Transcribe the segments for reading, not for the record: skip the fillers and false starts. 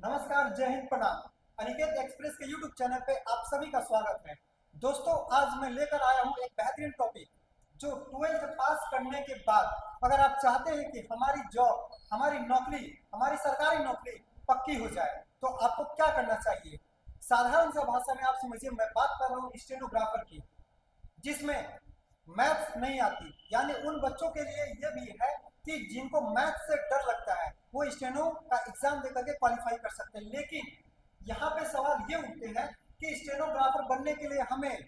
नमस्कार, जय हिंद, प्रणाम। अनिकेत एक्सप्रेस के यूट्यूब चैनल पे आप सभी का स्वागत है। दोस्तों, आज मैं लेकर आया हूँ एक बेहतरीन टॉपिक जो 12th पास करने के बाद अगर आप चाहते हैं कि हमारी जॉब, हमारी नौकरी, हमारी सरकारी नौकरी पक्की हो जाए तो आपको क्या करना चाहिए। साधारण सा भाषा में आप समझिए, मैं बात कर रहा हूँ स्टेनोग्राफर की, जिसमें मैथ्स नहीं आती, यानी उन बच्चों के लिए ये भी है कि जिनको मैथ्स से डर लगता है वो स्टेनो का एग्जाम देकर के क्वालिफाई कर सकते हैं। लेकिन यहाँ पे सवाल ये उठते हैं कि स्टेनोग्राफर बनने के लिए हमें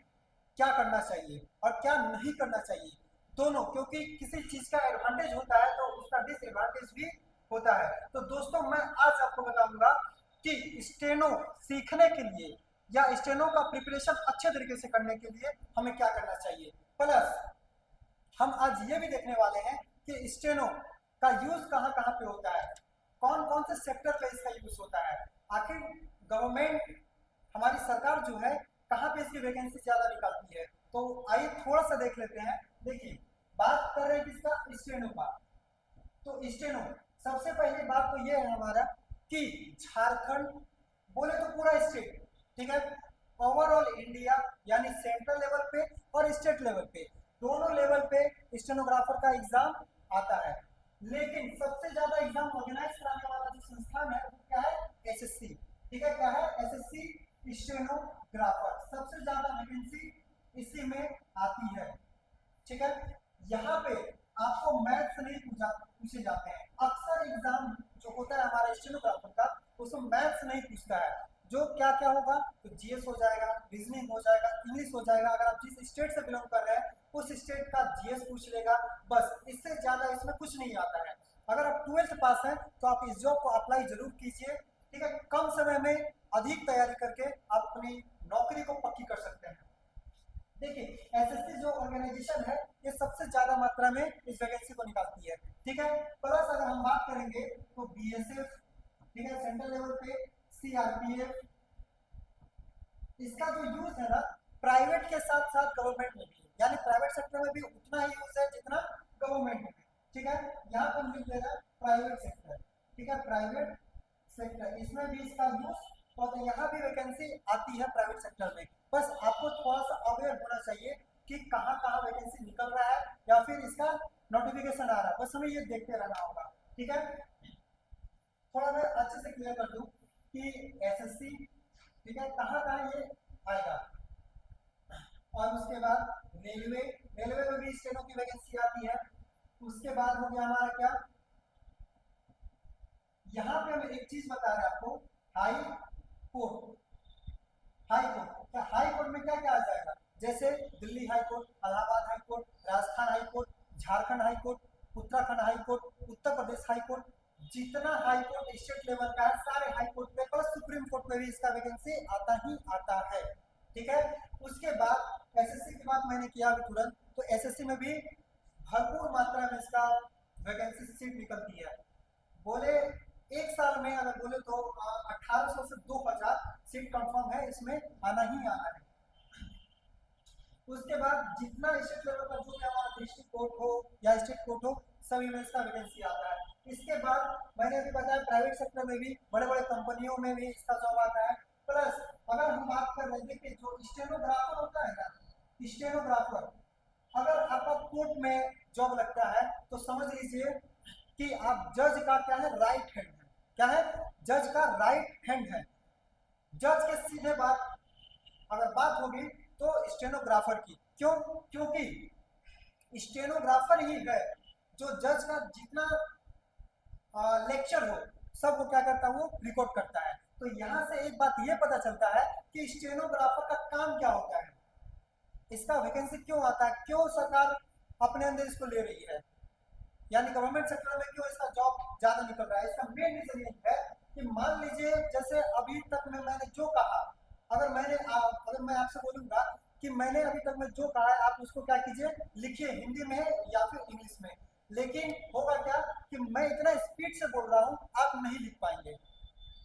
क्या करना चाहिए और क्या नहीं करना चाहिए, दोनों, क्योंकि किसी चीज का एडवांटेज होता है तो उसका डिसएडवांटेज भी होता है। तो दोस्तों, मैं आज आपको बताऊंगा कि स्टेनो सीखने के लिए या स्टेनो का प्रिपरेशन अच्छे तरीके से करने के लिए हमें क्या करना चाहिए। प्लस हम आज ये भी देखने वाले हैं कि स्टेनो का यूज कहाँ कहाँ पे होता है, कौन कौन से सेक्टर पे इसका यूज होता है, आखिर गवर्नमेंट, हमारी सरकार जो है कहाँ पे इसकी वैकेंसी ज्यादा निकालती है। तो आइए थोड़ा सा देख लेते हैं। देखिए, बात कर रहे हैं किसका, स्टेनो का। तो स्टेनो, सबसे पहली बात तो ये है हमारा कि झारखंड, बोले तो पूरा स्टेट, ठीक है, ओवरऑल इंडिया, यानी सेंट्रल लेवल पे और स्टेट लेवल पे, दोनों लेवल पे स्टेनोग्राफर का एग्जाम आता है। लेकिन सबसे ज्यादा एग्जाम ऑर्गेनाइज कराने वाला जो संस्थान है वो क्या है, एसएससी। ठीक है, क्या है, एसएससी स्टेनोग्राफर। सबसे ज्यादा वैकेंसी इसी में आती है। ठीक है, यहाँ पे आपको मैथ्स नहीं पूछे जाते हैं। अक्सर एग्जाम जो होता है हमारा स्टेनोग्राफर का, उसमें मैथ्स नहीं पूछता है। जो क्या क्या होगा, तो जीएस हो जाएगा, रीजनिंग हो जाएगा, इंग्लिश हो जाएगा। अगर आप जिस स्टेट से बिलोंग कर रहे हैं उस स्टेट का जीएस पूछ लेगा, बस। इससे ज्यादा इसमें कुछ नहीं आता है। अगर आप 12th पास हैं तो आप इस जॉब को अप्लाई जरूर कीजिए। ठीक है, कम समय में अधिक तैयारी करके आप अपनी नौकरी को पक्की कर सकते हैं। देखिए, एसएससी जो ऑर्गेनाइजेशन है ये सबसे ज्यादा मात्रा में इस वैकेंसी को निकालती है। ठीक है, प्लस अगर हम बात करेंगे तो बीएसएफ, ठीक है, सेंट्रल लेवल पे सीआरपीएफ, इसका जो यूज है ना, प्राइवेट के साथ साथ गवर्नमेंट में भी है, यानी प्राइवेट सेक्टर में भी उतना ही यूज है जितना गवर्नमेंट में। ठीक है, यहाँ पर लिख देगा प्राइवेट सेक्टर। ठीक है, प्राइवेट सेक्टर, इसमें भी इसका यूज, तो यहाँ भी वैकेंसी आती है प्राइवेट सेक्टर में। बस आपको थोड़ा सा अवेयर होना चाहिए कि कहाँ कहाँ वैकेंसी निकल रहा है या फिर इसका नोटिफिकेशन आ रहा है, बस हमें ये देखते रहना होगा। ठीक है, थोड़ा मैं अच्छे से क्लियर कर दूं कि एसएससी, ठीक है, कहाँ कहाँ ये आएगा। और उसके बाद रेलवे, रेलवे में भी स्टेनो की वैकेंसी आती है। उसके बाद हो गया हमारा क्या, यहाँ पे हम एक चीज बता रहे हैं आपको, हाई कोर्ट। हाई कोर्ट, क्या हाई कोर्ट में क्या क्या आ जाएगा, जैसे Delhi high court, Allahabad high court, Rajasthan high court, Jharkhand high court, Uttarakhand high court, Uttar Pradesh high court, जितना हाई कोर्ट स्टेट लेवल का है सारे हाई कोर्ट पे, प्लस सुप्रीम कोर्ट में भी इसका वैकेंसी आता ही आता है। ठीक है, उसके बाद एसएससी की बात मैंने किया अभी तुरंत, तो एसएससी में भी भरपूर मात्रा में इसका वैकेंसी सीट निकलती है। बोले एक साल में अगर बोले तो 1800 से 2000 सीट कंफर्म है, इसमें आना ही आना है। उसके बाद जितना स्टेट लेवल का जो भी हमारा डिस्ट्रिक्ट कोर्ट हो या स्टेट कोर्ट हो, सभी में इसका वैकेंसी आता है। इसके बाद मैंने अभी बताया प्राइवेट सेक्टर में भी, बड़े बड़े कंपनियों में भी इसका जॉब आता है। प्लस अगर हम बात कर रहे हैं कि जो स्टेनोग्राफर होता है ना, स्टेनोग्राफर, अगर आपका कोर्ट में जॉब लगता है तो समझ लीजिए कि आप जज का क्या है, राइट हैंड है। क्या है, जज का राइट हैंड है। जज के सीधे बात अगर बात होगी तो स्टेनोग्राफर की, क्यों, क्योंकि स्टेनोग्राफर ही है जो जज का जितना लेक्चर हो सब वो क्या करता है, वो रिकॉर्ड करता है। तो यहाँ से एक बात ये पता चलता है कि स्टेनोग्राफर का काम क्या होता है, इसका वैकेंसी क्यों आता है, क्यों सरकार अपने अंदर इसको ले रही है, यानी गवर्नमेंट सेक्टर में क्यों इसका जॉब ज्यादा निकल रहा है। इसका मेन रीजन ये है कि मान लीजिए जैसे अभी तक में मैंने जो कहा, अगर मैं आपसे बोलूंगा कि मैंने अभी तक में जो कहा है आप उसको क्या कीजिए, लिखिए, हिंदी में या फिर इंग्लिश में। लेकिन होगा क्या कि मैं इतना स्पीड से बोल रहा हूँ आप नहीं लिख पाएंगे।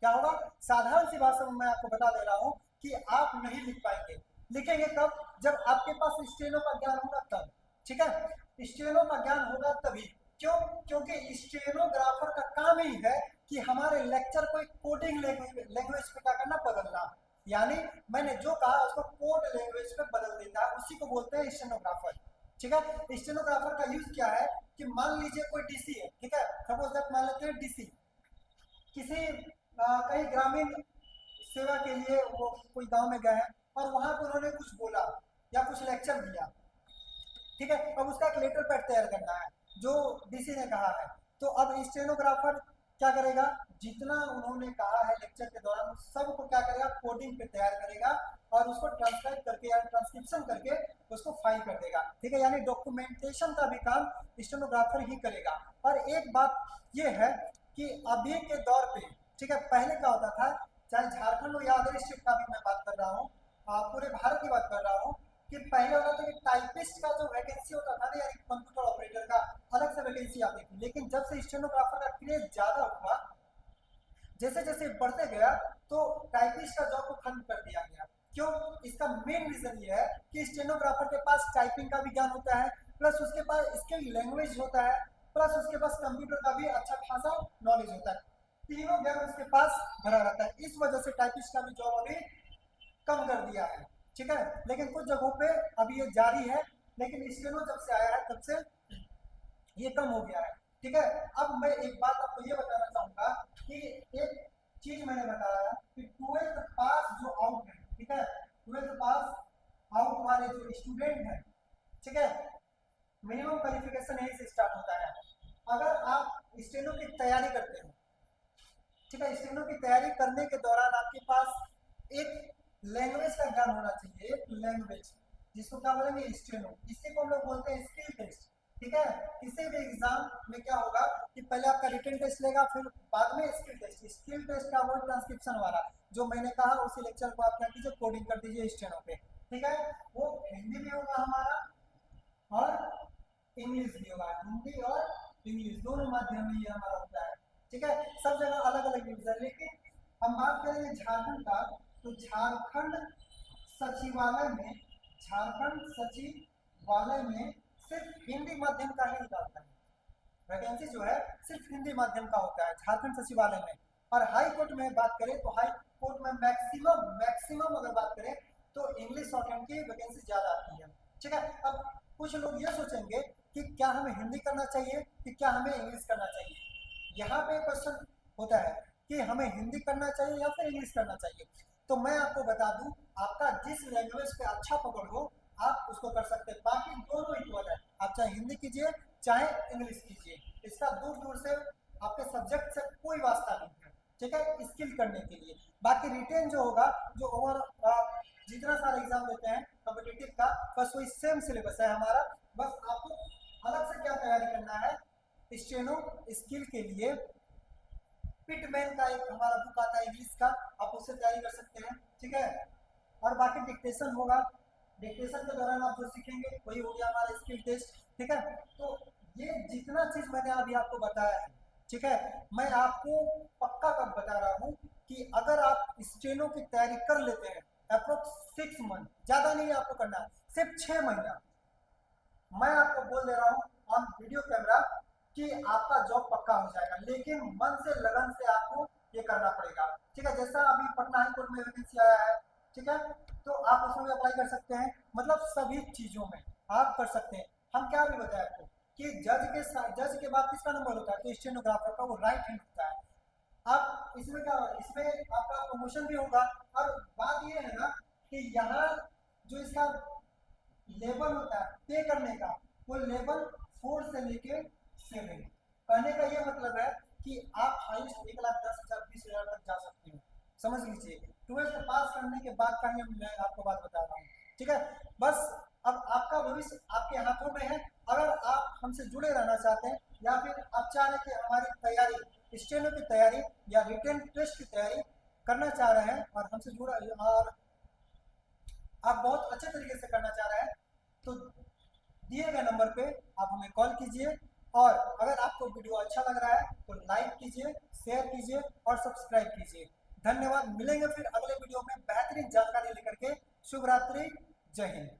क्या होगा, साधारण सी भाषा में मैं आपको बता दे रहा हूँ कि आप नहीं लिख पाएंगे। लिखेंगे कब, जब आपके पास स्टेनो का ज्ञान होगा तब। ठीक है, स्टेनो का ज्ञान होगा तभी। क्यों, क्योंकि स्टेनोग्राफर का काम ही है कि हमारे लेक्चर को एक कोडिंग लैंग्वेज पे क्या करना, बदलना। यानी मैंने जो कहा उसको कोड लैंग्वेज पे बदल देता है, उसी को बोलते हैं स्टेनोग्राफर। ठीक है, स्टेनोग्राफर का यूज क्या है कि मान लीजिए कोई डीसी है, ठीक है, सपोज दैट मान लेते हैं डीसी किसी कहीं ग्रामीण सेवा के लिए वो कोई गांव में गए हैं और वहां पर उन्होंने कुछ बोला या कुछ लेक्चर दिया, ठीक है, अब उसका एक लेटर पैड तैयार करना है जो डीसी ने कहा है। तो अब स्टेनोग्राफर क्या करेगा, जितना उन्होंने कहा है लेक्चर के दौरान सबको क्या करेगा, कोडिंग पे तैयार करेगा और उसको ट्रांसक्राइब करके या ट्रांसक्रिप्शन करके उसको फाइल कर देगा। ठीक है, यानी डॉक्यूमेंटेशन का भी काम स्टेनोग्राफर ही करेगा। और एक बात ये है कि अभी के दौर पे, ठीक है, पहले क्या होता था, चाहे झारखंड हो या अदर स्टेट का भी मैं बात कर रहा हूँ, पूरे भारत की बात कर रहा हूँ, कि पहले होता था कि टाइपिस्ट का जो वैकेंसी होता था ना, यानी कंप्यूटर ऑपरेटर का अलग से वैकेंसी आती थी। लेकिन जब से स्टेनोग्राफर का क्रेज ज्यादा हुआ, जैसे जैसे बढ़ते गया, तो टाइपिस्ट का जॉब को खत्म कर दिया गया। क्यों? इसका मेन रीजन ये है कि स्टेनोग्राफर के पास टाइपिंग का भी ज्ञान होता है, प्लस उसके पास इसके लैंग्वेज होता है, प्लस उसके पास कंप्यूटर का भी अच्छा खासा नॉलेज होता है। तीनों ज्ञान उसके पास भरा रहता है। इस वजह से टाइपिस्ट का भी जॉब अभी कम कर दिया है। ठीक है, लेकिन कुछ जगहों पे अभी ये जारी है, लेकिन स्टेनो जब से आया है तब से ये कम हो गया है। ठीक है, अब मैं एक बात आपको ये बताना चाहूंगा कि एक चीज मैंने बताया कि 12th पास जो आउट है, ठीक है, 12th पास आउट वाले जो स्टूडेंट हैं, ठीक है, मिनिमम क्वालिफिकेशन यहीं से स्टार्ट होता है। अगर आप स्टेनो की तैयारी करते हो, ठीक है, स्टेनो की तैयारी करने के दौरान आपके पास एक लैंग्वेज का ज्ञान होना चाहिए, एक लैंग्वेज जिसको क्या बोलेंगे, स्टेनो। इसी को हम लोग बोलते हैं स्किल टेस्ट। ठीक है, किसी भी एग्जाम में क्या होगा कि पहले आपका रिटन टेस्ट लेगा, फिर बाद में स्किल टेस्ट। स्किल टेस्ट का वो ट्रांसक्रिप्शन वाला जो मैंने कहा, उसी लेक्चर को आप क्या कीजिए, कोडिंग कर दीजिए स्टेनो पे। ठीक है, वो हिंदी में होगा हमारा और इंग्लिश भी होगा, हिंदी और इंग्लिश दोनों माध्यम में ये हमारा होता है। ठीक है, सब जगह अलग अलग यूज है। लेकिन हम बात करेंगे झारखंड का, तो झारखंड सचिवालय में, झारखंड सचिवालय में सिर्फ हिंदी माध्यम का ही निकालता है। वैकेंसी जो है सिर्फ हिंदी माध्यम का होता है झारखंड सचिवालय में। और हाई कोर्ट में बात करें तो हाई कोर्ट में मैक्सिमम अगर बात करें तो इंग्लिश शॉर्टहैंड की वैकेंसी ज्यादा आती है। ठीक है, अब कुछ लोग ये सोचेंगे कि क्या हमें हिंदी करना चाहिए कि क्या हमें इंग्लिश करना चाहिए। यहाँ पे क्वेश्चन होता है कि हमें हिंदी करना चाहिए या फिर इंग्लिश करना चाहिए। तो मैं आपको बता दूं, आपका जिस लैंग्वेज पे अच्छा पकड़ हो आप उसको कर सकते हैं, बाकी दोनों इक्वल है। आप चाहे हिंदी कीजिए चाहे इंग्लिश कीजिए, इसका दूर दूर से आपके सब्जेक्ट से कोई वास्ता नहीं है। ठीक है, स्किल करने के लिए। बाकी रिटेन जो होगा, जो ओवर जितना सारा एग्जाम देते हैं कॉम्पिटिटिव का, बस वही सेम सिलेबस है हमारा। बस आपको अलग से क्या तैयारी करना है, स्टेनो स्किल के लिए पिटमैन का एक हमारा बुक आता है इंग्लिश का, आप उससे तैयारी कर सकते हैं। ठीक है, और बाकी डिक्टेशन होगा, डिक्टेशन के दौरान आप जो सीखेंगे वही हो गया हमारा स्किल टेस्ट। ठीक है, तो ये जितना चीज मैंने अभी आपको बताया है, ठीक है, मैं आपको पक्का कर बता रहा हूँ कि अगर आप स्टेनो की तैयारी कर लेते हैं अप्रोक्स 6 मंथ, ज्यादा नहीं आपको करना, सिर्फ 6 महीना, मैं आपको बोल दे रहा हूँ ऑन वीडियो कैमरा कि आपका जॉब पक्का हो जाएगा। लेकिन मन से लगन से आपको ये करना पड़ेगा। ठीक है, जैसा अभी पटना हाई कोर्ट में वैकेंसी आया है, ठीक है, तो आप उसमें भी अप्लाई कर सकते हैं। मतलब सभी चीजों में आप कर सकते हैं। हम क्या भी बताएं आपको कि जज के बाद किसका नंबर होता है, तो स्टेनोग्राफर का वो राइट हैंड होता है। आप इसमें क्या, इसमें आपका प्रमोशन भी होगा। और बात ये है ना कि यहाँ जो इसका लेवल होता है पे करने का, वो लेवल 4 से लेके 7। कहने का ये मतलब है कि आप हाईएस्ट 1,10,000 20,000 तक जा सकते हैं। समझ लीजिए, 12th पास करने के बाद का ही मैं आपको बात बता रहा हूँ। ठीक है, बस अब आपका भविष्य आपके हाथों में है। अगर आप हमसे जुड़े रहना चाहते हैं या फिर आप चाह रहे हैं कि हमारी तैयारी, स्टेनो की तैयारी या रिटन टेस्ट की तैयारी करना चाह रहे हैं और हमसे जुड़ा, और आप बहुत अच्छे तरीके से करना चाह रहे हैं, तो दिए गए नंबर पे आप हमें कॉल कीजिए। और अगर आपको वीडियो अच्छा लग रहा है तो लाइक कीजिए, शेयर कीजिए और सब्सक्राइब कीजिए। धन्यवाद, मिलेंगे फिर अगले वीडियो में बेहतरीन जानकारी लेकर के। शुभ रात्रि, जय हिंद।